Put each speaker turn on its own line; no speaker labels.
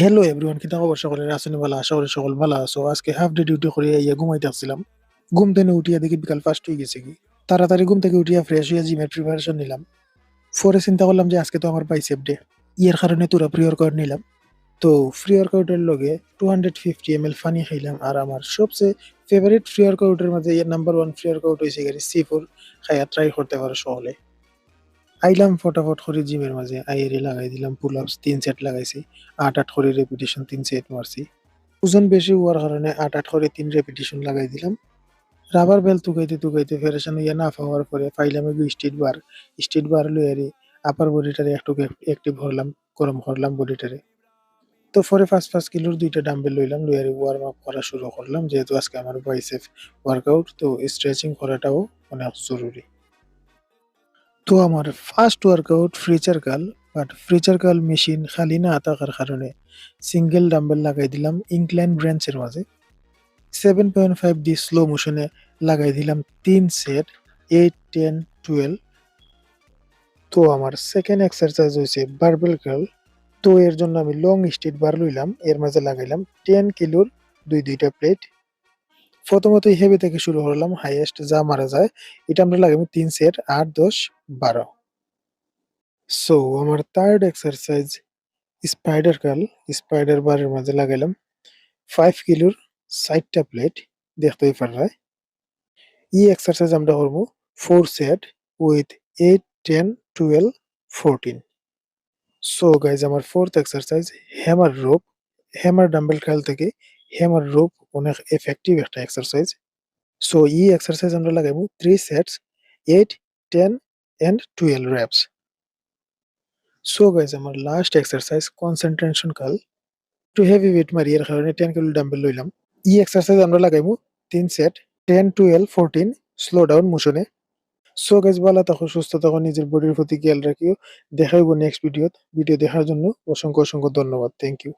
Hello everyone, কিতা খবর? সকলের আছেন ভালো? আশা করি সকল ভালো আছো। আজকে হাফ ডে ডিউটি করে ইয়া ঘুমাইতে আসছিলাম। ঘুম থেকে উঠিয়া দেখি বিকাল 5টা হয়ে গেছে কি। তাড়াতাড়ি ঘুম থেকে উঠিয়া ফ্রেশ হইয়া জিমের প্রিপারেশন নিলাম। পরে চিন্তা করলাম যে আজকে তো আমার বাইসেপ ডে। ইয়ার কারণে তোরা প্রি ওয়ার্কআউট নিলাম। তো ফ্রি ওয়ার্কআউটের লগে 250 ml পানি খাইলাম। আর আমার সবচেয়ে ফেভারিট ফ্রি ওয়ার্কআউটের মাঝে নাম্বার 1 ফ্রি ওয়ার্কআউট হইছে গেছে C4। খাইয়া ট্রাই করতে পারো সকলে। আইলাম ফটাফট করে জিমের মাঝে আইয়ারে লাগাই দিলাম পুল আপস 3 সেট লাগাইছি। 8 করে রেপিটেশন 3 সেট মারছি। ওজন বেশি হওয়ার কারণে 8 করে 3 রেপিটেশন লাগাই দিলাম। রাবার বেল তুকাইতে ফেডারেশন ইয়া না পাওয়ার পরে পাইলাম এগু স্ট্রিট বার লইয়ারি আপার বডিটারে একটু অ্যাক্টিভ হলাম, গরম করলাম বডিটারে। তো পরে 5 কিলোর 2টা ডাম্বেল লইলাম, লইয়ারি ওয়ার্ম আপ করা শুরু করলাম। যেহেতু আজকে আমার বাইসেপ ওয়ার্কআউট, তো স্ট্রেচিং করাটাও অনেক জরুরি। তো আমার first workout preacher curl, but preacher curl machine খালি না থাকার কারণে সিঙ্গেল ডাম্বেল লাগাই দিলাম ইনক্লাইন ব্রেঞ্চের মাঝে। 7.5 দিয়ে স্লো মোশনে লাগাই দিলাম 3 সেট 8, 10, 12। তো আমার সেকেন্ড এক্সারসাইজ হয়েছে বারবেল কার্ল। তো এর জন্য আমি লং স্ট্রেট বার লইলাম, এর মাঝে লাগাইলাম 10 কিলোর দুইটা প্লেট। প্রথমত হেভি থেকে শুরু করলাম, হাইয়েস্ট যা মারা যায় এটা আমরা লাগাবো 3 সেট 8, 10, 12। সো আমার third exercise spider curl. Spider বারের মাঝে লাগাইলাম 5 কিলোর 60টা প্লেট, দেখতেই পাররায়। এই এক্সারসাইজ আমরা করবো 4 সেট উইথ 8, 10, 12, 14। সো গাইজ আমার fourth exercise hammer rope. Hammer dumbbell খেল থেকে হ্যামার রোপ অনেক এফেক্টিভ একটা এক্সারসাইজ। সো এই এক্সারসাইজ আমরা লাগাইবো 3 sets 8, 10 and 12 reps। So guys আমার লাস্ট এক্সারসাইজ কনসেন্ট্রেশন কার্ল। একটু হেভি ওয়েট মারি, এর কারণে 10 কিলো ডাম্বেল লইলাম। এই এক্সারসাইজ আমরা লাগাইবো 3 সেট 10, 12, 14 স্লো ডাউন মোশনে। সো গাইস ভালো থাকো, সুস্থ থাকো, নিজের বডির প্রতি খেয়াল রাখিও। দেখা হইব নেক্সট ভিডিও। ভিডিও দেখার জন্য অসংখ্য ধন্যবাদ। Thank you.